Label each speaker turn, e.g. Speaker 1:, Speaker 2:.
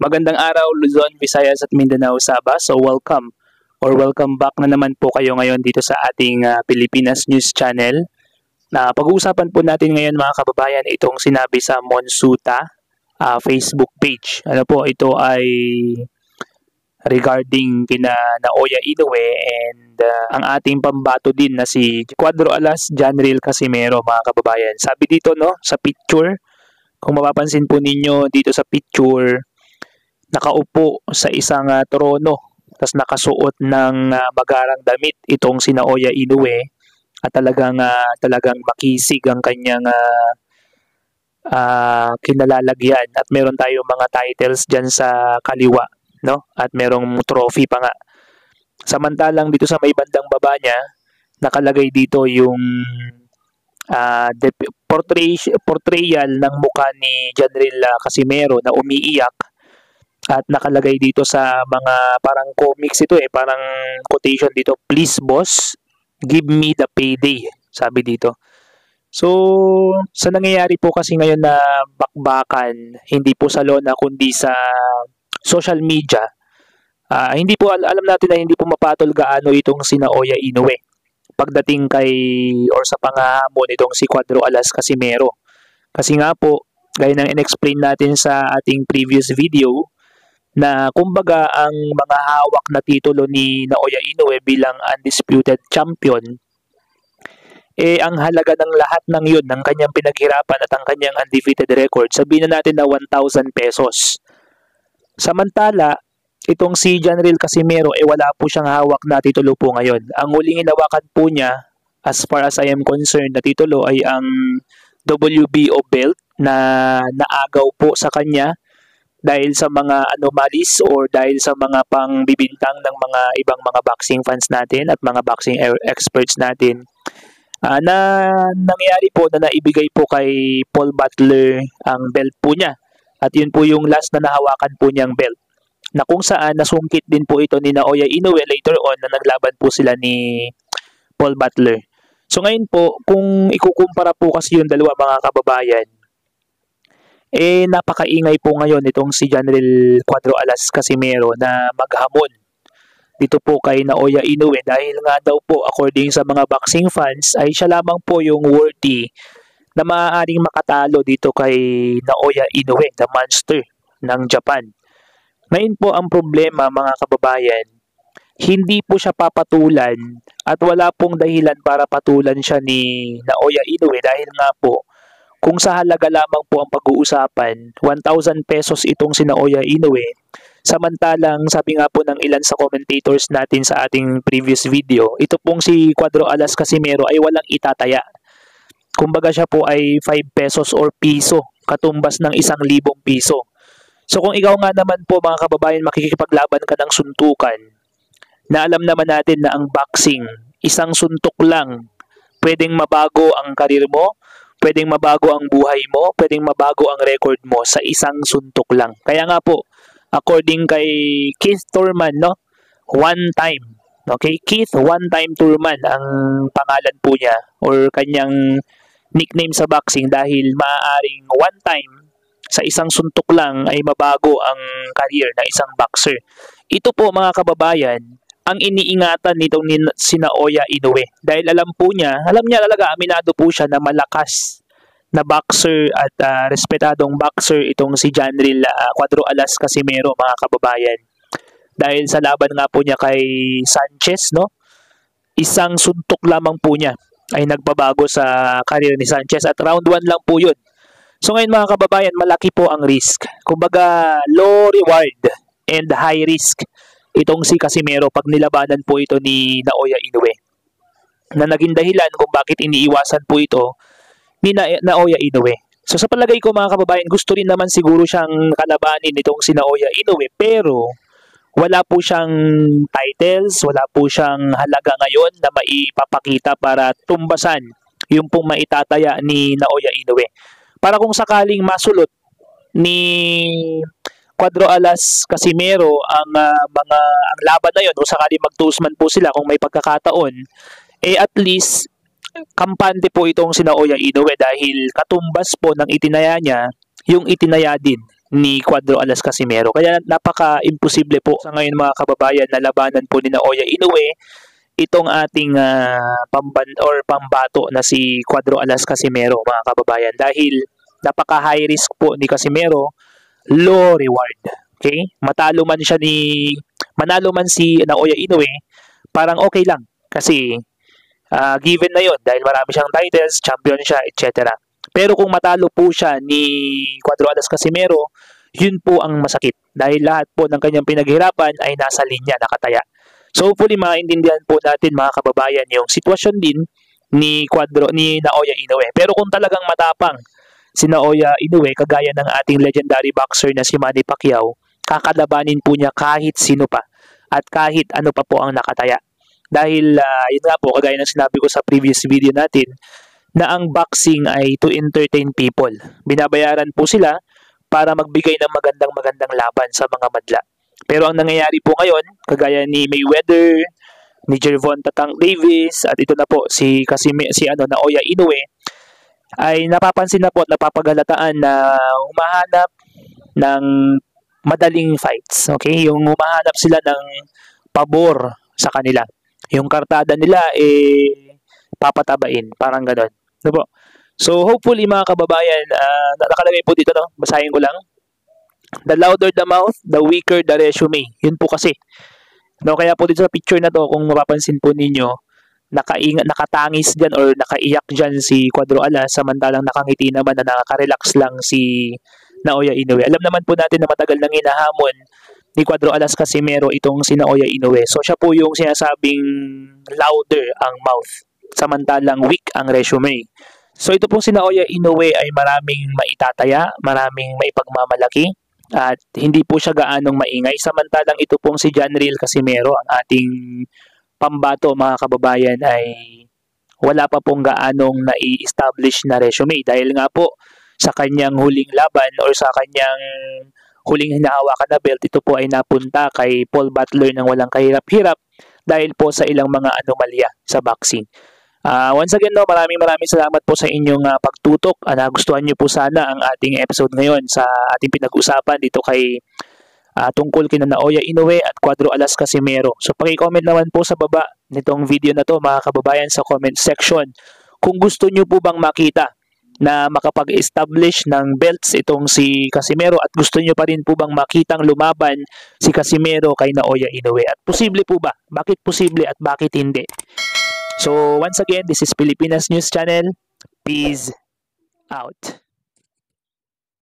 Speaker 1: Magandang araw Luzon, Visayas at Mindanao, Sabah. So welcome back na naman po kayo ngayon dito sa ating Pilipinas News Channel. Na pag-uusapan po natin ngayon mga kababayan itong sinabi sa Monsuta Facebook page. Ano po, ito ay regarding kina Naoya Inoue and ang ating pambato din na si Cuadro Alas, Janriel Casimero mga kababayan. Sabi dito no sa picture, kung mapapansin po ninyo dito sa picture, nakaupo sa isang trono tapos nakasuot ng magarang damit itong si Naoya Inoue at talagang makisig ang kanyang kinalalagyan at meron tayong mga titles dyan sa kaliwa, no? At merong trophy pa nga. Samantalang dito sa may bandang baba niya, nakalagay dito yung portrayal ng mukha ni Janriel Casimero na umiiyak at nakalagay dito sa mga parang comics ito parang quotation dito, "Please boss, give me the payday," sabi dito. So, sa nangyayari po kasi ngayon na bakbakan, hindi po sa lona kundi sa social media, hindi po alam natin na hindi po mapatol gaano itong si Naoya Inoue pagdating kay or sa pangahamon itong si Cuadro Alas Casimero. Kasi nga po, gaya ng in-explain natin sa ating previous video, na kumbaga ang mga hawak na titulo ni Naoya Inoue bilang undisputed champion, ang halaga ng lahat ng yun, ng kanyang pinaghirapan at ang kanyang undefeated record, sabihin na natin na 1,000 pesos. Samantala, itong si Janriel Casimero, wala po siyang hawak na titulo po ngayon. Ang huling hinawakan po niya, as far as I am concerned, na titulo ay ang WBO belt na naagaw po sa kanya dahil sa mga anomalies or dahil sa mga pangbibintang ng mga ibang mga boxing fans natin at mga boxing experts natin. Na nangyari po na naibigay po kay Paul Butler ang belt po niya. At yun po yung last na nahawakan po niyang belt. Na kung saan nasungkit din po ito ni Naoya Inoue later on na naglaban po sila ni Paul Butler. So ngayon po, kung ikukumpara po kasi yung dalawa mga kababayan, napakaingay po ngayon itong si Janriel Cuadro Alas Casimero na maghamon dito po kay Naoya Inoue dahil nga daw po according sa mga boxing fans ay siya lamang po yung worthy na maaaring makatalo dito kay Naoya Inoue, the monster ng Japan. Ngayon po ang problema mga kababayan, hindi po siya papatulan at wala pong dahilan para patulan siya ni Naoya Inoue dahil nga po kung sa halaga lamang po ang pag-uusapan, 1,000 pesos itong si Naoya Inoue. Samantalang sabi nga po ng ilan sa commentators natin sa ating previous video, ito pong si Cuadro Alas Casimero ay walang itataya. Kumbaga siya po ay 5 pesos or piso, katumbas ng 1,000 piso. So kung ikaw nga naman po mga kababayan makikipaglaban ka ng suntukan, na alam naman natin na ang boxing, isang suntok lang, pwedeng mabago ang karir mo, pwedeng mabago ang buhay mo, pwedeng mabago ang record mo sa isang suntok lang. Kaya nga po, according kay Keith Thurman, no? One time. Okay? Keith One Time Thurman ang pangalan po niya or kanyang nickname sa boxing dahil maaaring one time sa isang suntok lang ay mabago ang career ng isang boxer. Ito po mga kababayan, ang iniingatan nitong si Naoya Inoue. Dahil alam niya talaga, aminado po siya na malakas na boxer at respetadong boxer itong si Janriel Cuadro Alas Casimero mga kababayan. Dahil sa laban nga po niya kay Sanchez, no? Isang suntok lamang po niya ay nagbabago sa career ni Sanchez at round 1 lang po yun. So ngayon mga kababayan, malaki po ang risk. Kumbaga, low reward and high risk itong si Casimero pag nilabanan po ito ni Naoya Inoue. Na naging dahilan kung bakit iniiwasan po ito ni Naoya Inoue. So sa palagay ko mga kababayan, gusto rin naman siguro siyang kalabanin itong si Naoya Inoue pero wala po siyang titles, wala po siyang halaga ngayon na maipapakita para tumbasan yung pong maitataya ni Naoya Inoue. Para kung sakaling masulot ni Cuadro Alas Casimero ang laban na yon o sakaling magtuusman po sila kung may pagkakataon, at least kampante po itong si Naoya Inoue dahil katumbas po ng itinaya niya yung itinaya din ni Cuadro Alas Casimero. Kaya napaka-imposible po sa ngayon mga kababayan na labanan po ni Naoya Inoue itong ating pambato na si Cuadro Alas Casimero mga kababayan, dahil napaka-high risk po ni Casimero, low reward. Okay? Manalo man si Naoya Inoue, parang okay lang kasi given na yon dahil marami siyang titles, champion siya, etc. Pero kung matalo po siya ni Cuadro Alas Casimero, yun po ang masakit dahil lahat po ng kanyang pinaghirapan ay nasa linya, nakataya. So hopefully maintindihan po natin mga kababayan yung sitwasyon din ni Naoya Inoue. Pero kung talagang matapang si Naoya Inoue, kagaya ng ating legendary boxer na si Manny Pacquiao, kakalabanin po niya kahit sino pa at kahit ano pa po ang nakataya. Dahil yun nga po, kagaya ng sinabi ko sa previous video natin, na ang boxing ay to entertain people. Binabayaran po sila para magbigay ng magandang laban sa mga madla. Pero ang nangyayari po ngayon, kagaya ni Mayweather, ni Gervonta Tank Davis, at ito na po si Naoya Inoue, ay napapansin na po at napapagalataan na humahanap ng madaling fights. Okay? Yung humahanap sila ng pabor sa kanila. Yung kartada nila papatabain, parang gano'n. Ano po? So hopefully mga kababayan, nakalagay po dito, no? Basahin ko lang. The louder the mouth, the weaker the resume. Yun po kasi. No, kaya po dito sa picture na to, kung mapapansin po ninyo, nakatangis dyan or nakaiyak dyan si Cuadro Alas, samantalang nakangiti naman na nakaka-relax lang si Naoya Inoue. Alam naman po natin na matagal nang hinahamon ni Cuadro Alas Casimero itong si Naoya Inoue. So siya po yung sinasabing louder ang mouth, samantalang weak ang resume. So ito pong si Naoya Inoue ay maraming maitataya, maraming maipagmamalaki, at hindi po siya gaanong maingay. Samantalang ito pong si Janriel Casimero, ang ating pambato mga kababayan, ay wala pa pong gaanong nai-establish na resume. Dahil nga po sa kanyang huling laban or sa kanyang huling hinahawakan na belt, ito po ay napunta kay Paul Butler ng walang kahirap-hirap dahil po sa ilang mga anomalya sa boxing. Once again, no, maraming salamat po sa inyong pagtutok. Nagustuhan niyo po sana ang ating episode ngayon sa ating pinag-usapan dito kay tungkol kina Naoya Inoue at Cuadro Alas Casimero. So paki-comment naman po sa baba nitong video na to mga kababayan sa comment section kung gusto niyo po bang makita na makapag-establish ng belts itong si Casimero, at gusto niyo pa rin po bang makitang lumaban si Casimero kay Naoya Inoue, at posible po ba? Bakit posible at bakit hindi? So once again, this is Pilipinas News Channel. Peace out.